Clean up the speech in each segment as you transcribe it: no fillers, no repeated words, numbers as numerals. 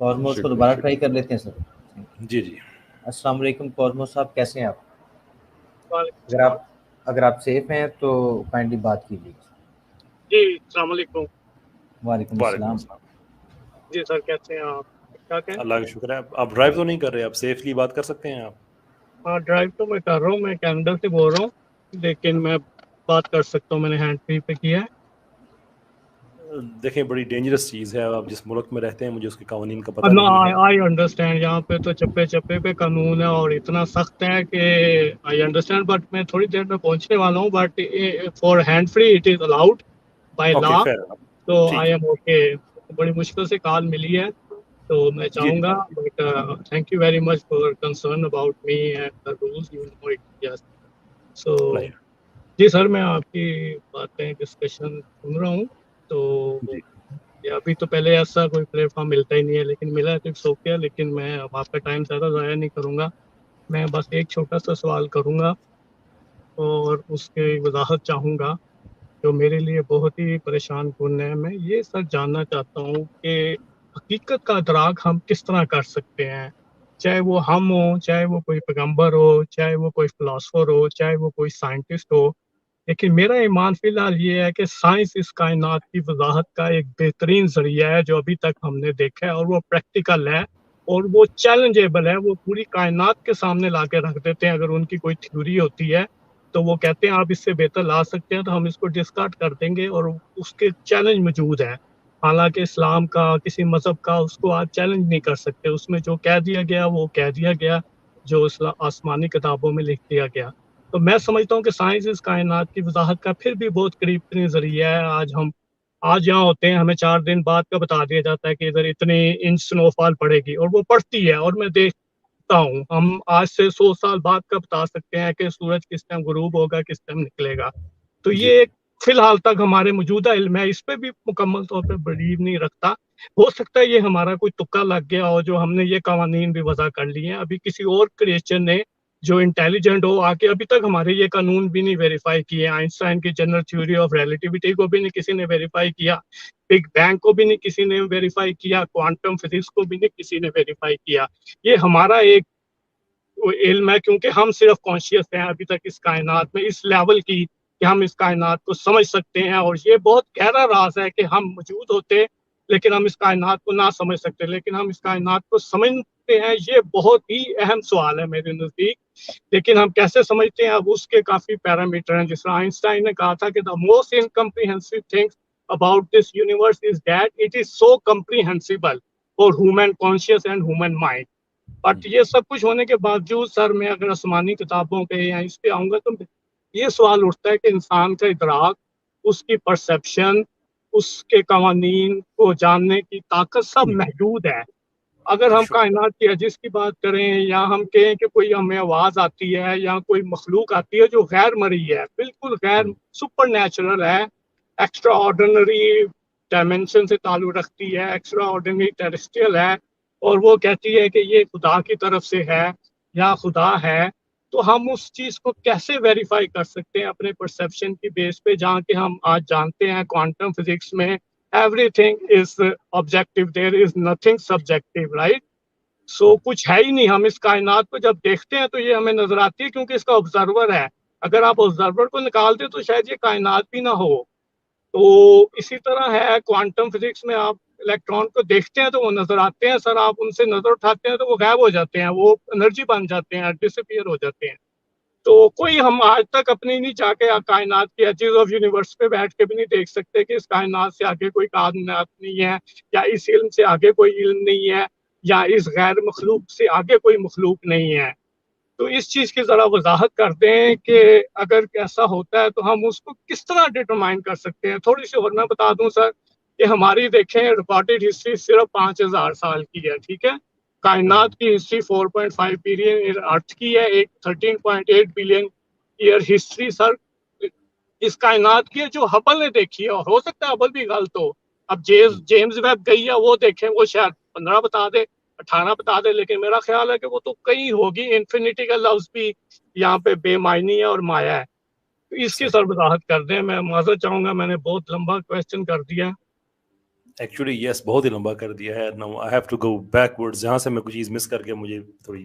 کورموس کو دوبارہ ٹرائی کر لیتے ہیں سر. جی جی السلام علیکم کورموس صاحب، کیسے ہیں آپ؟ وعلیکم اگر آپ سیف ہیں تو کائنڈلی بات کیجیے. جی السلام علیکم. وعلیکم السلام. جی سر کیسے ہیں آپ؟ ٹھیک ہے اللہ کا شکر ہے. آپ ڈرائیو تو نہیں کر رہے؟ آپ سیفلی بات کر سکتے ہیں آپ؟ ہاں ڈرائیو تو میں کر رہا ہوں، میں کینیڈا سے بول رہا ہوں، لیکن میں بات کر سکتا ہوں، میں نے ہینڈ فری پہ کیا ہے. دیکھیں بڑی ڈینجرس چیز ہے، آپ جس ملک میں رہتے ہیں مجھے اس کے قوانین کا پتہ نہیں ہے. آئی انڈرسٹینڈ، یہاں پہ تو چپے چپے پہ قانون ہے اور اتنا سخت ہے کہ آئی انڈرسٹینڈ، بٹ میں تھوڑی دیر میں پہنچنے والا ہوں. But for hand free it is allowed by law, تو آئی ایم اوکے. بڑی مشکل سے کال ملی ہے، تو میں چاہوں گا، but thank you very much for concern about me and the rules you know it. Yes so جی سر، میں آپ کی باتیں ڈسکشن سن رہا ہوں. تو ابھی تو پہلے ایسا کوئی پلیٹ فارم ملتا ہی نہیں ہے، لیکن ملا ہے تو اٹس اوکے. لیکن میں اب آپ کا ٹائم زیادہ ضائع نہیں کروں گا، میں بس ایک چھوٹا سا سوال کروں گا اور اس کی وضاحت چاہوں گا جو میرے لیے بہت ہی پریشان کن ہے. میں یہ سر جاننا چاہتا ہوں کہ حقیقت کا ادراک ہم کس طرح کر سکتے ہیں، چاہے وہ ہم ہوں، چاہے وہ کوئی پیغمبر ہو، چاہے وہ کوئی فلاسفر ہو، چاہے وہ کوئی سائنٹسٹ ہو. لیکن میرا ایمان فی الحال یہ ہے کہ سائنس اس کائنات کی وضاحت کا ایک بہترین ذریعہ ہے جو ابھی تک ہم نے دیکھا ہے، اور وہ پریکٹیکل ہے اور وہ چیلنجیبل ہے. وہ پوری کائنات کے سامنے لا کے رکھ دیتے ہیں. اگر ان کی کوئی تھیوری ہوتی ہے تو وہ کہتے ہیں آپ اس سے بہتر لا سکتے ہیں، تو ہم اس کو ڈسکارڈ کر دیں گے، اور اس کے چیلنج موجود ہے. حالانکہ اسلام کا، کسی مذہب کا، اس کو آج چیلنج نہیں کر سکتے. اس میں جو کہہ دیا گیا وہ کہہ دیا گیا، جو آسمانی کتابوں میں لکھ دیا گیا. تو میں سمجھتا ہوں کہ سائنس اس کائنات کی وضاحت کا پھر بھی بہت قریب ترین ذریعہ ہے. آج یہاں ہوتے ہیں، ہمیں 4 دن بعد کا بتا دیا جاتا ہے کہ ادھر اتنے انچ سنو فال پڑے گی، اور وہ پڑتی ہے، اور میں دیکھتا ہوں. ہم آج سے 100 سال بعد کا بتا سکتے ہیں کہ سورج کس ٹائم غروب ہوگا، کس ٹائم نکلے گا. تو یہ ایک فی الحال تک ہمارے موجودہ علم ہے، اس پہ بھی مکمل طور پہ بلیو نہیں رکھتا. ہو سکتا ہے یہ ہمارا کوئی تکا لگ گیا ہو، جو ہم نے یہ قوانین بھی وضع کر لیے ہیں. ابھی کسی اور کریشن نے جو انٹیلیجنٹ ہو آ کے ابھی تک ہمارے یہ قانون بھی نہیں ویریفائی کیے. آئنسٹائن کی جنرل تھیوری آف ریلیٹیوٹی کو بھی نہیں کسی نے ویریفائی کیا، بگ بینگ کو بھی نہیں کسی نے ویریفائی کیا، کوانٹم فزکس کو بھی نہیں کسی نے ویریفائی کیا. یہ ہمارا ایک علم ہے، کیونکہ ہم صرف کانشیس ہیں ابھی تک اس کائنات میں اس لیول کی کہ ہم اس کائنات کو سمجھ سکتے ہیں. اور یہ بہت گہرا راز ہے کہ ہم موجود ہوتے لیکن ہم اس کائنات کو نہ سمجھ سکتے، لیکن ہم اس کائنات کو سمجھتے ہیں. یہ بہت ہی اہم سوال ہے میرے نزدیک. لیکن ہم کیسے سمجھتے ہیں، اب اس کے کافی پیرامیٹر ہیں. جس طرح آئنسٹائن نے کہا تھا کہ the most incomprehensible thing about this universe is that it is so comprehensible for human conscious and human mind. But یہ سب کچھ ہونے کے باوجود سر، میں اگر آسمانی کتابوں پہ یا اس پہ آؤں گا تو یہ سوال اٹھتا ہے کہ انسان کا ادراک، اس کی پرسیپشن، اس کے قوانین کو جاننے کی طاقت سب محدود ہے. اگر ہم کائنات کی عجز کی بات کریں، یا ہم کہیں کہ کوئی ہمیں آواز آتی ہے یا کوئی مخلوق آتی ہے جو غیر مرئی ہے، بالکل غیر سپر نیچرل ہے، ایکسٹرا آرڈنری ڈائمینشن سے تعلق رکھتی ہے، ایکسٹرا آرڈنری ٹیرسٹریل ہے، اور وہ کہتی ہے کہ یہ خدا کی طرف سے ہے یا خدا ہے، تو ہم اس چیز کو کیسے ویریفائی کر سکتے ہیں اپنے پرسیپشن کی بیس پہ، جہاں کہ ہم آج جانتے ہیں کوانٹم فزکس میں everything is objective, there is nothing subjective, right? So کچھ ہے ہی نہیں. ہم اس کائنات کو جب دیکھتے ہیں تو یہ ہمیں نظر آتی ہے کیونکہ اس کا آبزرور ہے. اگر آپ آبزرور کو نکال دیں تو شاید یہ کائنات بھی نہ ہو. تو اسی طرح ہے کوانٹم فزکس میں، آپ الیکٹران کو دیکھتے ہیں تو وہ نظر آتے ہیں سر، آپ ان سے نظر اٹھاتے ہیں تو وہ غائب ہو جاتے ہیں، وہ انرجی بن جاتے ہیں، ڈس اپیئر ہو جاتے ہیں. تو کوئی ہم آج تک اپنی نہیں چاہ کے کائنات کی ایجز آف یونیورس پہ بیٹھ کے بھی نہیں دیکھ سکتے کہ اس کائنات سے آگے کوئی کائنات نہیں ہے، یا اس علم سے آگے کوئی علم نہیں ہے، یا اس غیر مخلوق سے آگے کوئی مخلوق نہیں ہے. تو اس چیز کی ذرا وضاحت کر دیں کہ اگر ایسا ہوتا ہے تو ہم اس کو کس طرح ڈٹرمائن کر سکتے ہیں. تھوڑی سی اور میں بتا دوں سر کہ ہماری دیکھیں ریکارڈڈ ہسٹری صرف 5000 سال کی ہے، ٹھیک ہے. کائنات کی ہسٹری 4.5 بلین ارتھ کی ہے، ایک 13.8 بلین ایئر ہسٹری سر اس کائنات کی ہے جو ہبل نے دیکھی ہے. اور ہو سکتا ہے ہبل بھی غلط ہو. اب جیمز ویب گئی ہے، وہ دیکھیں، وہ شاید 15 بتا دے، 18 بتا دے، لیکن میرا خیال ہے کہ وہ تو کئی ہوگی. انفینٹی کا لفظ بھی یہاں پہ بے معنی ہے اور مایا ہے. تو اس کی سر وضاحت کر دیں. میں معذرت چاہوں گا، میں نے بہت لمبا کویسچن کر دیا. एक्चुअली यस, बहुत ही लंबा कर दिया है। Now I have to go backwards, जहाँ से मैं कुछ चीज़ मिस कर गया मुझे थोड़ी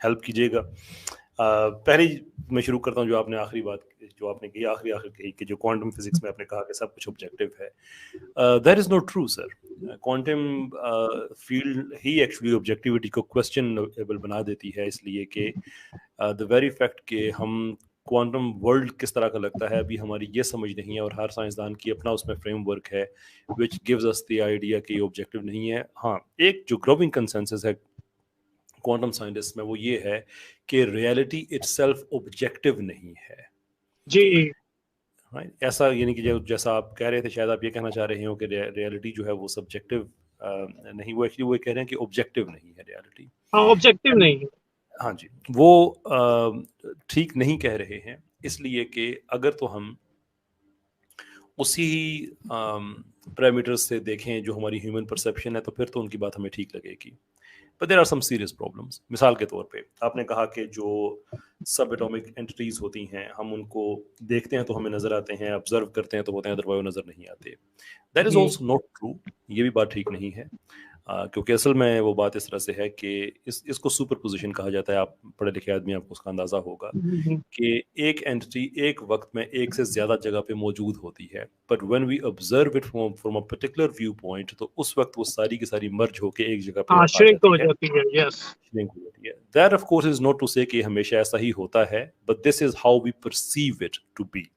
हेल्प कीजिएगा। पहले मैं शुरू करता हूँ जो आपने आखिरी बात जो आपने कही आखिरी कही कि जो क्वांटम फिजिक्स में आपने कहा कि सब कुछ ऑब्जेक्टिव है, that is not true sir. Quantum field he actually objectivity को क्वेश्चनेबल बना देती है, इसलिए कि द वेरी फैक्ट कि हम क्वांटम वर्ल्ड किस तरह का लगता है अभी हमारी ये समझ नहीं है, और हर साइंसदान की अपना उसमें फ्रेमवर्क है which gives us the idea कि ये ऑब्जेक्टिव नहीं है। हाँ, एक जो ग्रोविंग कंसेंसस है क्वांटम साइंटिस्ट में वो ये है कि रियलिटी इटसेल्फ ऑब्जेक्टिव नहीं है जी। राइट। ऐसा यानी कि जैसा आप कह रहे थे, शायद आप ये कहना चाह रहे हो कि रियलिटी जो है वो सब्जेक्टिव नहीं, वो एक्चुअली वो कह रहे हैं कि ऑब्जेक्टिव नहीं है रियलिटी। हाँ, ऑब्जेक्टिव नहीं है। हाँ जी, वो ठीक नहीं कह रहे हैं, इसलिए कि अगर तो हम उसी पैरामीटर्स से देखें जो हमारी ह्यूमन परसेप्शन है, तो फिर तो उनकी बात हमें ठीक लगेगी। But there are some serious problems. मिसाल के तौर पे आपने कहा कि जो सब एटॉमिक एंटिटीज होती हैं, हम उनको देखते हैं तो हमें नजर आते हैं, ऑब्जर्व करते हैं तो होते हैं, अदरवाइज नजर नहीं आते। That is also not true, ये भी बात ठीक नहीं है। क्योंकि असल में वो बात इस तरह से है कि इसको सुपर पोजिशन कहा जाता है। आप पढ़े लिखे आदमी, आपको उसका अंदाजा होगा कि एक एंटिटी एक वक्त में एक से ज्यादा जगह पे मौजूद होती है, but when we observe it from a particular view point, तो उस वक्त वो सारी की सारी मर्ज होके एक जगह पे आ श्रिंक हो जाती है, जाती है। यस, श्रिंक हो जाती है। That of course is not to say कि हमेशा ऐसा ही होता है, but this is how we perceive it to be.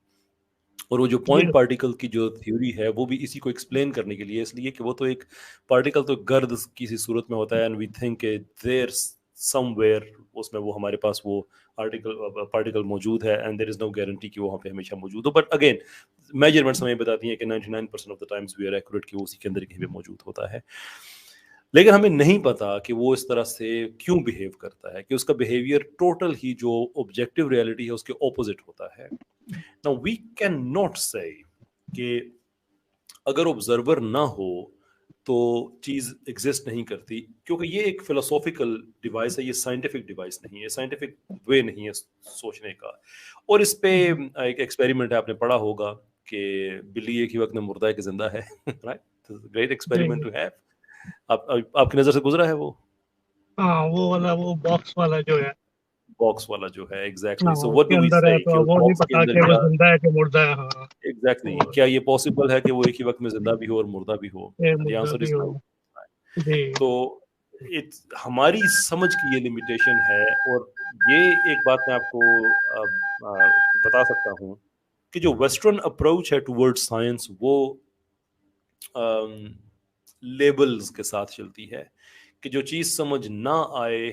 और वो जो पॉइंट पार्टिकल की जो थ्योरी है वो भी इसी को एक्सप्लेन करने के लिए, इसलिए कि वो तो एक पार्टिकल तो गर्द किसी सूरत में होता है, and we think there somewhere उसमें वो हमारे पास वो पार्टिकल मौजूद है, and there is no guarantee कि वो वहाँ पे हमेशा मौजूद हो। बट अगेन मेजरमेंट्स हमें बताती हैं कि 99% of the times we are accurate कि वो उसी के अंदर कहीं पे मौजूद होता है। लेकिन हमें नहीं पता कि वो इस तरह से क्यों बिहेव करता है, कि उसका बिहेवियर टोटल ही जो ऑब्जेक्टिव रियलिटी है उसके ऑपोजिट होता है। Now we cannot say कि अगर ऑब्जर्वर ना हो तो चीज एग्जिस्ट नहीं करती, क्योंकि ये एक फिलोसॉफिकल डिवाइस है, ये साइंटिफिक डिवाइस नहीं है, साइंटिफिक वे नहीं है सोचने का। और इस पे एक एक्सपेरिमेंट है, आपने पढ़ा होगा कि बिल्ली एक ही वक्त में मुर्दा है कि जिंदा है। Right, great experiment to have. आपकी नजर से गुजरा है वो? हाँ, वो वाला, वो बॉक्स वाला जो है, बॉक्स वाला जो है, एग्जैक्टली। हाँ, सो व्हाट उसके डू वी अंदर है, से कि तो उस वो नहीं बॉक्स के पता अंदर कि वो क्या जिंदा है कि मुर्दा है। हाँ, एग्जैक्टली क्या ये पॉसिबल है कि वो एक ही वक्त में जिंदा भी हो और मुर्दा भी हो? ये द मुर्दा आंसर भी इज हो। नो। जी तो हमारी समझ की ये लिमिटेशन है। और ये एक बात मैं आपको बता सकता हूँ कि जो वेस्टर्न अप्रोच है टुवर्ड्स साइंस, वो लेबल्स के साथ चलती है कि जो चीज़ समझ ना आए,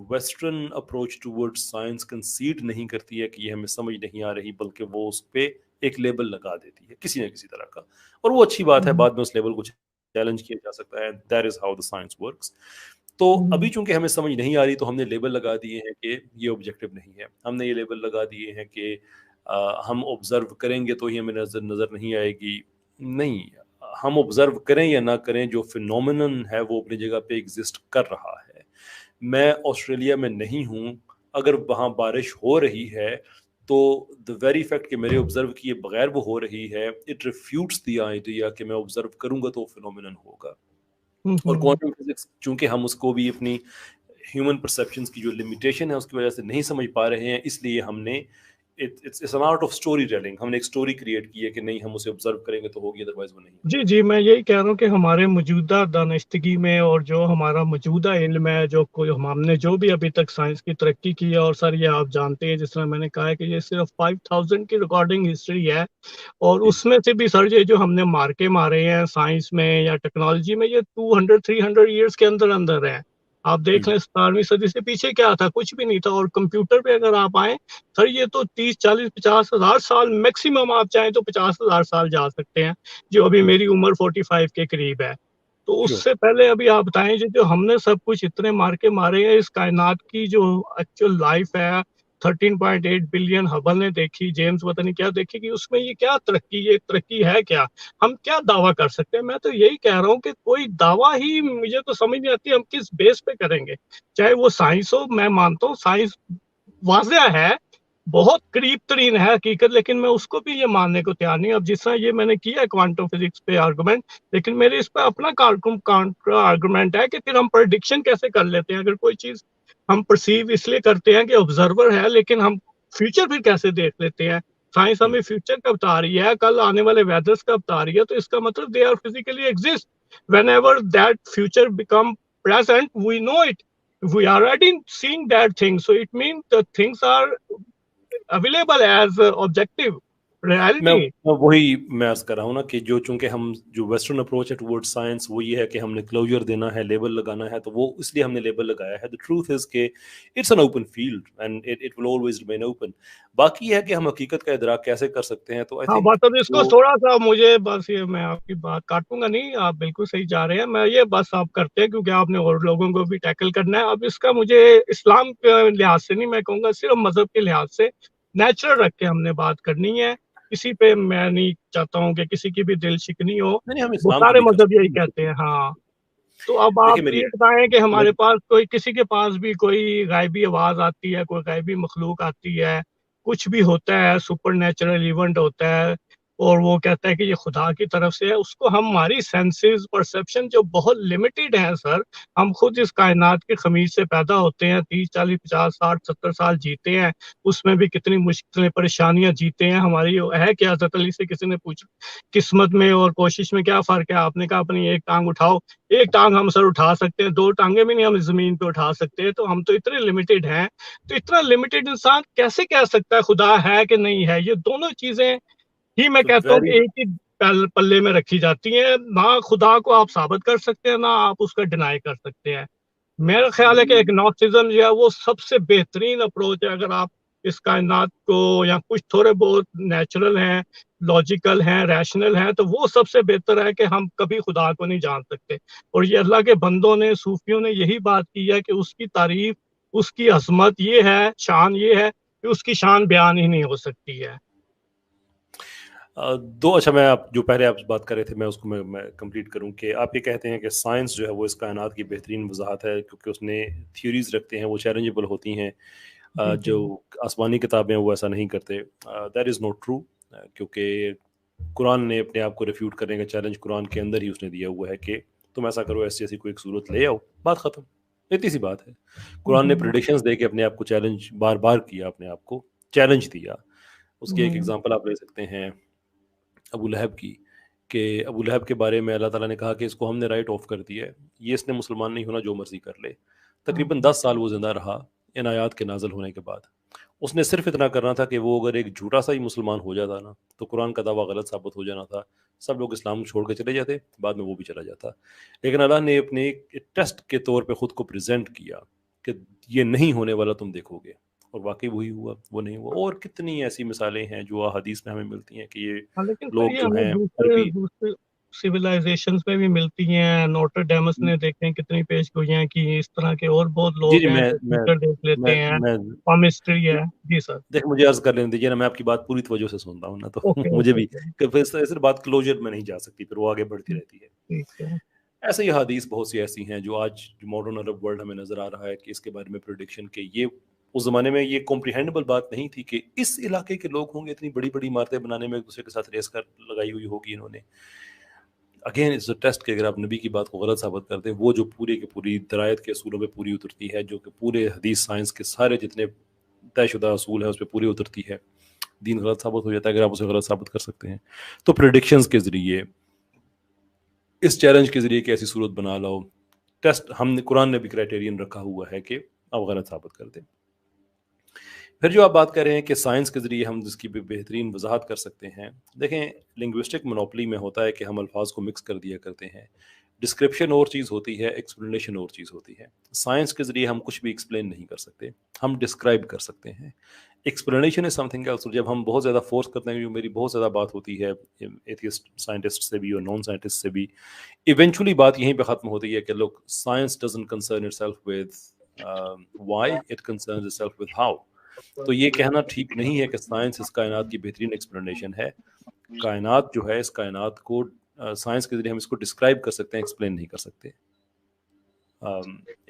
वेस्टर्न अप्रोच टुवर्ड्स साइंस कंसीड नहीं करती है कि ये हमें समझ नहीं आ रही, बल्कि वो उस पर एक लेबल लगा देती है किसी न किसी तरह का। और वो अच्छी बात है, बाद में उस लेबल को चैलेंज किया जा सकता है। That is how the science works. तो अभी चूंकि हमें समझ नहीं आ रही, तो हमने लेबल लगा दिए हैं कि ये ऑब्जेक्टिव नहीं है। हमने ये लेबल लगा दिए हैं कि हम ऑब्जर्व करेंगे तो ही हमें नजर नहीं आएगी। नहीं, हम ऑब्जर्व करें या ना करें, जो फिनोमिनन है वो अपनी जगह पे एग्जिस्ट कर रहा है। मैं ऑस्ट्रेलिया में नहीं हूँ, अगर वहाँ बारिश हो रही है तो द वेरी फैक्ट कि मेरे ऑब्जर्व किए बगैर वो हो रही है, इट रिफ्यूट्स द आइडिया कि मैं ऑब्जर्व करूंगा तो फिनोमिनन होगा। और क्वांटम फिजिक्स चूंकि हम उसको भी अपनी ह्यूमन परसेप्शंस की जो लिमिटेशन है उसकी वजह से नहीं समझ पा रहे हैं, इसलिए हमने it's an art of story telling, हमने एक स्टोरी क्रिएट की है कि नहीं हम उसे ऑब्जर्व करेंगे तो होगी, अदरवाइज वो नहीं। जी जी, मैं यही कह रहा हूँ कि हमारे मौजूदा दानिशतगी में और जो हमारा मौजूदा इल्म है, जो कोई हमने जो भी अभी तक साइंस की तरक्की की है, और सर ये आप जानते हैं, जिस तरह मैंने कहा है कि ये सिर्फ 5000 की रिकॉर्डिंग हिस्ट्री है, और उसमें से भी सर ये जो हमने मार्के मारे हैं साइंस में या टेक्नोलॉजी में, ये 200-300 ईयर्स के अंदर अंदर है। आप देख लें 17वीं सदी से पीछे क्या था, कुछ भी नहीं था। और कंप्यूटर पे अगर आप आए सर, ये तो 30-40-50 हज़ार साल मैक्सिमम, आप चाहें तो 50,000 साल जा सकते हैं, जो अभी मेरी उम्र 45 के करीब है। तो उससे पहले अभी आप बताएं, जो हमने सब कुछ इतने मार्के मारे हैं, इस कायनात की जो एक्चुअल लाइफ है 13.8 बिलियन हबल ने देखी, जेम्स पता नहीं क्या देखी, कि उसमें ये क्या तरक्की, ये तरक्की है क्या? हम क्या दावा कर सकते हैं? मैं तो यही कह रहा हूँ कि कोई दावा ही मुझे तो समझ नहीं आती, हम किस बेस पे करेंगे। चाहे वो साइंस हो, मैं मानता हूँ साइंस वाज़ेह है बहुत करीब तरीन है हकीकत, लेकिन मैं उसको भी ये मानने को तैयार नहीं। अब जिस तरह ये मैंने किया है क्वांटम फिजिक्स पे आर्गुमेंट, लेकिन मेरे इस पे अपना काउंटर आर्गुमेंट है कि फिर हम प्रेडिक्शन कैसे कर लेते हैं। अगर कोई चीज हम परसीव इसलिए करते हैं कि ऑब्जर्वर है, लेकिन हम फ्यूचर फिर कैसे देख लेते हैं। साइंस हमें फ्यूचर का बता रही है, कल आने वाले वेदर्स का बता रही है, तो इसका मतलब they are physically exist. whenever that future become present, we know it, we are already seeing that thing, so it means the things are available as objective reality. मैं वही मैं अर्ज कर रहा हूँ ना कि चूंकि हम जो वेस्टर्न अप्रोच है टुवर्ड्स साइंस वो ये है कि हमने क्लोजर देना है, लेबल लगाना है, तो वो इसलिए हमने लेबल लगाया है। द ट्रूथ इज के it's an open field and it will always remain open. बाकी है कि हम हकीकत का इदराक कैसे कर सकते हैं। तो आई थिंक बस अब इसको थोड़ा सा मुझे बस ये, मैं आपकी बात काटूंगा नहीं, आप बिल्कुल सही जा रहे हैं, मैं ये बस आप करते हैं क्योंकि आपने और लोगों को भी टैकल करना है। अब इसका मुझे इस्लाम के लिहाज से नहीं, मैं कहूँगा सिर्फ मजहब के लिहाज से नेचुरल रख के हमने बात करनी है। किसी पे मैं नहीं चाहता हूँ कि किसी की भी दिल शिकनी हो, वो सारे मजहब यही कहते हैं। हाँ, तो अब आप ये बताएं कि हमारे पास कोई, किसी के पास भी कोई गायबी आवाज आती है, कोई गायबी मखलूक आती है, कुछ भी होता है, सुपर नेचुरल इवेंट होता है, और वो कहता है कि ये खुदा की तरफ से है, उसको हम, हमारी सेंसेस परसेप्शन जो बहुत लिमिटेड है सर, हम खुद इस कायनात के खमीर से पैदा होते हैं, 30 40 50 60 70 साल जीते हैं, उसमें भी कितनी मुश्किलें परेशानियां जीते हैं। हमारी है क्या, हज़रत अली से किसी ने पूछा किस्मत में और कोशिश में क्या फ़र्क है, आपने कहा अपनी एक टांग उठाओ। एक टांग हम सर उठा सकते हैं, 2 टांगे भी नहीं हम ज़मीन पे उठा सकते हैं, तो हम तो इतने लिमिटेड हैं। तो इतना लिमिटेड इंसान कैसे कह सकता है खुदा है कि नहीं है। ये दोनों चीज़ें ही मैं कहता हूँ कि एक ही पल्ले में रखी जाती हैं। ना खुदा को आप साबित कर सकते हैं, ना आप उसका डिनाई कर सकते हैं। मेरा ख्याल है कि एग्नोस्टिज्म जो है वो सबसे बेहतरीन अप्रोच है। अगर आप इस कायनात को, या कुछ थोड़े बहुत नेचुरल हैं, लॉजिकल हैं, रैशनल हैं, तो वो सबसे बेहतर है कि हम कभी खुदा को नहीं जान सकते। और ये अल्लाह के बंदों ने, सूफियों ने यही बात की है कि उसकी तारीफ, उसकी अजमत ये है, शान ये है कि उसकी शान बयान ही नहीं हो सकती है। अच्छा, मैं आप जो पहले आप बात कर रहे थे मैं उसको मैं कंप्लीट करूं कि आप ये कहते हैं कि साइंस जो है वो इस कायनात की बेहतरीन वजाहत है क्योंकि उसने थ्योरीज रखते हैं, वो चैलेंजेबल होती हैं। जो आसमानी किताबें वो ऐसा नहीं करते। दैट इज़ नॉट ट्रू, क्योंकि कुरान ने अपने आप को रिफ्यूट करने का चैलेंज कुरान के अंदर ही उसने दिया हुआ है कि तुम ऐसा करो, ऐसी ऐसी कोई एक सूरत ले आओ, बात ख़त्म। इतनी सी बात है। कुरान ने प्रेडिक्शंस दे के अपने आप को चैलेंज बार बार किया, अपने आप को चैलेंज दिया। उसकी एक एग्जांपल आप ले सकते हैं अबू लहब की, कि अबू लहब के बारे में अल्लाह ताला ने कहा कि इसको हमने राइट ऑफ कर दिया है, ये इसने मुसलमान नहीं होना, जो मर्जी कर ले। तकरीबन 10 साल वो जिंदा रहा इन आयात के नाजल होने के बाद। उसने सिर्फ इतना करना था कि वो अगर एक झूठा सा ही मुसलमान हो जाता ना तो कुरान का दावा गलत साबित हो जाना था, सब लोग इस्लाम छोड़ के चले जाते, बाद में वो भी चला जाता। लेकिन अल्लाह ने अपने एक टेस्ट के तौर पे ख़ुद को प्रेजेंट किया कि ये नहीं होने वाला, तुम देखोगे, और वाकई वही हुआ, वो नहीं हुआ। और कितनी ऐसी मिसालें हैं जो हदीस में हमें मिलती हैं कि ये लोग जो हैं दूसरे सिविलाइजेशंस में भी मिलती हैं। नोटर डेमस ने देखें कितनी पेश गोइयां की, इस तरह के और बहुत लोग हैं जो फ्यूचर देख लेते हैं, पामिस्ट्री है। जी सर, देख मुझे अर्ज कर लेने दीजिए ना, मैं आपकी बात पूरी तवज्जो से सुनता हूँ ना, तो मुझे भी फिर बात क्लोजर में नहीं जा सकती, फिर वो आगे बढ़ती रहती है। ऐसे ही हदीस बहुत सी ऐसी हैं जो आज जो मॉडर्न अरब वर्ल्ड हमें नजर आ रहा है कि इसके बारे में प्रेडिक्शन के, ये उस जमाने में ये कॉम्प्रिहेंडेबल बात नहीं थी कि इस इलाके के लोग होंगे इतनी बड़ी बड़ी इमारतें बनाने में एक दूसरे के साथ रेस कर लगाई हुई होगी इन्होंने। अगेन इट्स अ टेस्ट कि अगर आप नबी की बात को गलत साबित करते हैं, वो जो पूरी की पूरी दरायत के असूलों पे पूरी उतरती है, जो कि पूरे हदीस साइंस के सारे जितने तयशुदा असूल हैं उस पर पूरी उतरती है, दीन गलत साबित हो जाता है अगर आप उसे गलत साबित कर सकते हैं। तो प्रेडिक्शंस के जरिए, इस चैलेंज के जरिए कि ऐसी सूरत बना लो, टेस्ट हमने, कुरान ने भी क्राइटेरियन रखा हुआ है कि आप गलत साबित कर दें। फिर जो आप बात कर रहे हैं कि साइंस के ज़रिए हम जिसकी भी बेहतरीन वजाहत कर सकते हैं, देखें लिंग्विस्टिक मोनोपोली में होता है कि हम अल्फाज को मिक्स कर दिया करते हैं। डिस्क्रिप्शन और चीज़ होती है, एक्सप्लेनेशन और चीज़ होती है। साइंस के ज़रिए हम कुछ भी एक्सप्लेन नहीं कर सकते, हम डिस्क्राइब कर सकते हैं। Explanation is something else. जब हम बहुत ज़्यादा फोर्स करते हैं, जो मेरी बहुत ज़्यादा बात होती है एथियस्ट साइंटिस्ट से भी और नॉन साइंटिस्ट से भी, इवेंचुअली बात यहीं पे ख़त्म होती है कि लोग, science doesn't concern itself with why, it concerns itself with how. तो ये कहना ठीक नहीं है कि साइंस इस कायनात की बेहतरीन एक्सप्लेनेशन है। कायनात जो है, इस कायनात को साइंस के जरिए हम इसको डिस्क्राइब कर सकते हैं, एक्सप्लेन नहीं कर सकते।